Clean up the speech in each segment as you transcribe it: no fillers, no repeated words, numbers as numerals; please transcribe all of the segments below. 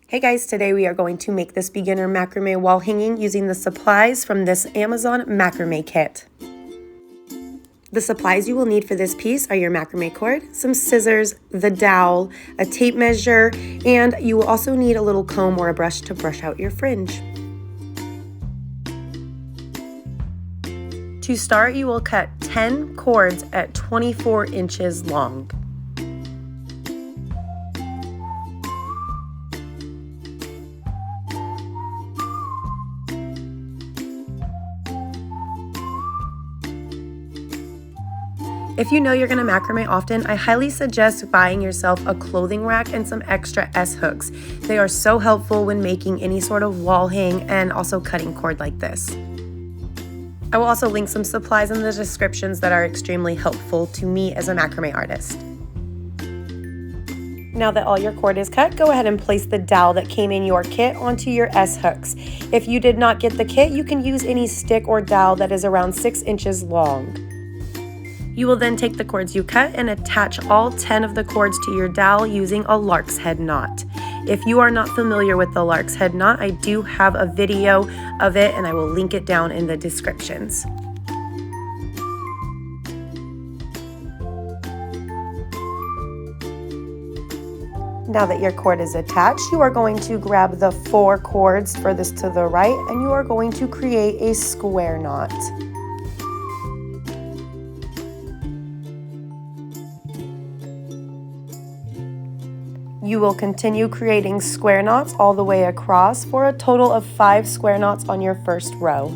Hey guys, today we are going to make this beginner macrame wall hanging using the supplies from this Amazon macrame kit. The supplies you will need for this piece are your macrame cord, some scissors, the dowel, a tape measure, and you will also need a little comb or a brush to brush out your fringe. To start, you will cut 10 cords at 24 inches long. If you know you're going to macrame often, I highly suggest buying yourself a clothing rack and some extra S-hooks. They are so helpful when making any sort of wall hang and also cutting cord like this. I will also link some supplies in the descriptions that are extremely helpful to me as a macrame artist. Now that all your cord is cut, go ahead and place the dowel that came in your kit onto your S-hooks. If you did not get the kit, you can use any stick or dowel that is around 6 inches long. You will then take the cords you cut and attach all 10 of the cords to your dowel using a Larks head knot. If you are not familiar with the Larks head knot, I do have a video of it and I will link it down in the descriptions. Now that your cord is attached, you are going to grab the 4 cords furthest to the right and you are going to create a square knot. You will continue creating square knots all the way across for a total of 5 square knots on your first row.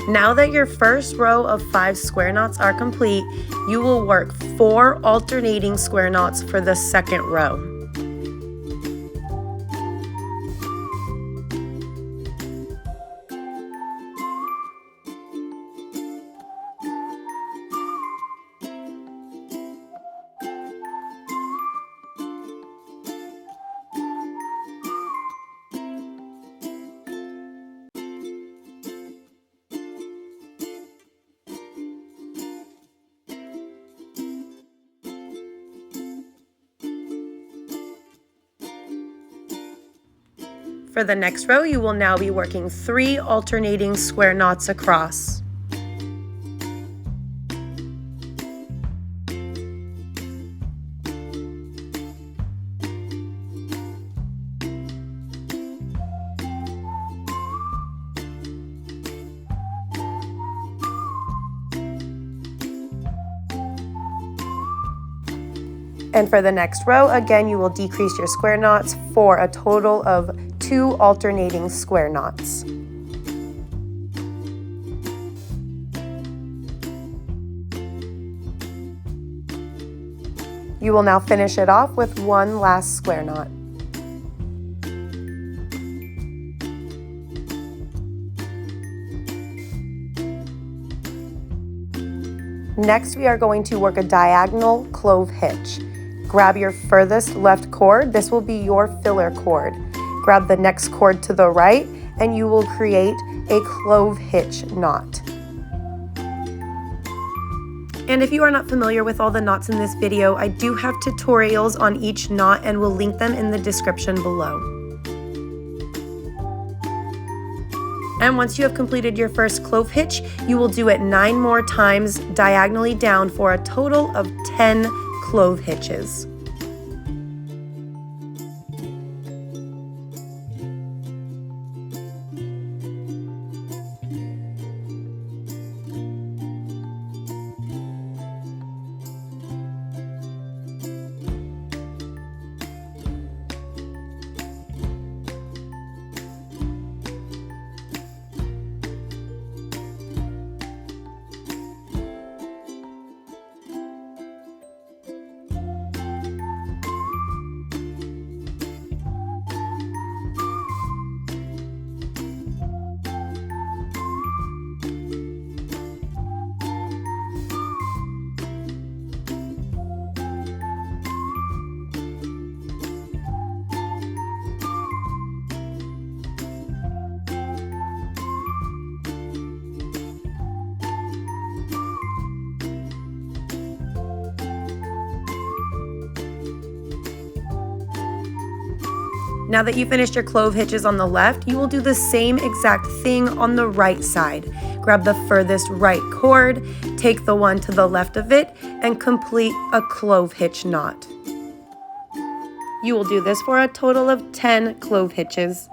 Now that your first row of 5 square knots are complete, you will work 4 alternating square knots for the second row. For the next row, you will now be working 3 alternating square knots across. And for the next row, again, you will decrease your square knots for a total of 2 alternating square knots. You will now finish it off with 1 last square knot. Next, we are going to work a diagonal clove hitch. Grab your furthest left cord. This will be your filler cord. Grab the next cord to the right and you will create a clove hitch knot. And if you are not familiar with all the knots in this video, I do have tutorials on each knot and will link them in the description below. And once you have completed your first clove hitch, you will do it 9 more times diagonally down for a total of 10 clove hitches. Now that you finished your clove hitches on the left, you will do the same exact thing on the right side. Grab the furthest right cord, take the one to the left of it, and complete a clove hitch knot. You will do this for a total of 10 clove hitches.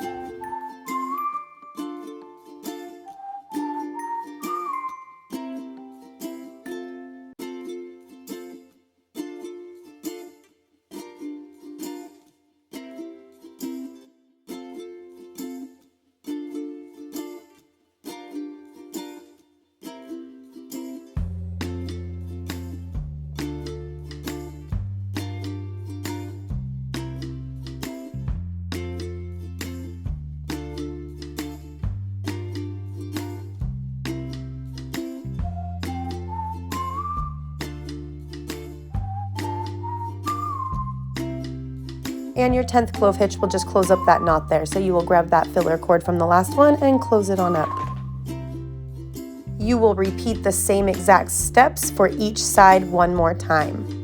And your 10th clove hitch will just close up that knot there. So you will grab that filler cord from the last one and close it on up. You will repeat the same exact steps for each side one more time.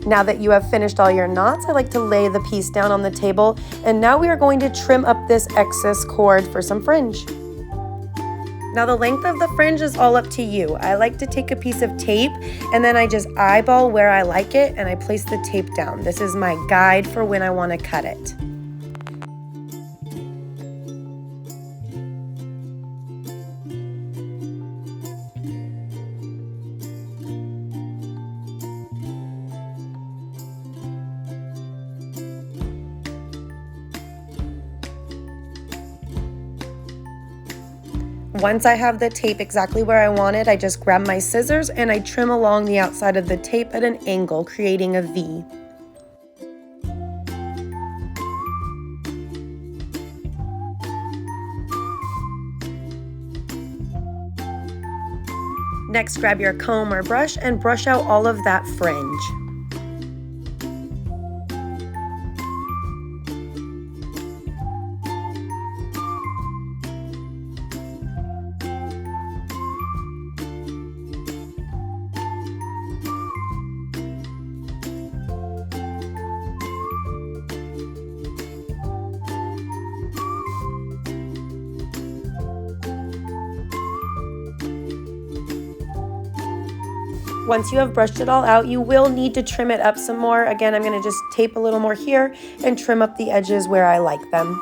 Now that you have finished all your knots, I like to lay the piece down on the table, and now we are going to trim up this excess cord for some fringe. Now the length of the fringe is all up to you. I like to take a piece of tape and then I just eyeball where I like it and I place the tape down. This is my guide for when I want to cut it. Once I have the tape exactly where I want it, I just grab my scissors and I trim along the outside of the tape at an angle, creating a V. Next, grab your comb or brush and brush out all of that fringe. Once you have brushed it all out, you will need to trim it up some more. Again, I'm going to just tape a little more here and trim up the edges where I like them.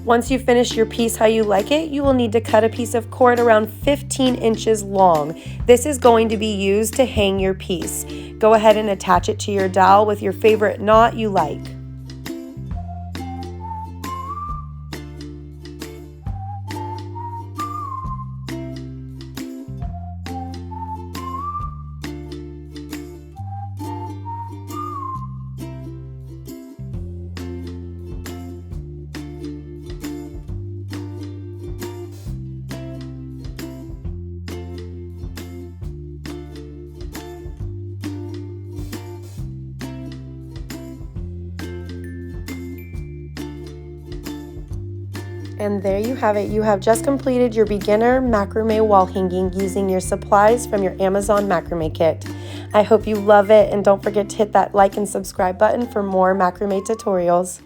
Once you finish your piece how you like it, you will need to cut a piece of cord around 15 inches long. This is going to be used to hang your piece. Go ahead and attach it to your dowel with your favorite knot you like. And there you have it. You have just completed your beginner macrame wall hanging using your supplies from your Amazon macrame kit. I hope you love it, and don't forget to hit that like and subscribe button for more macrame tutorials.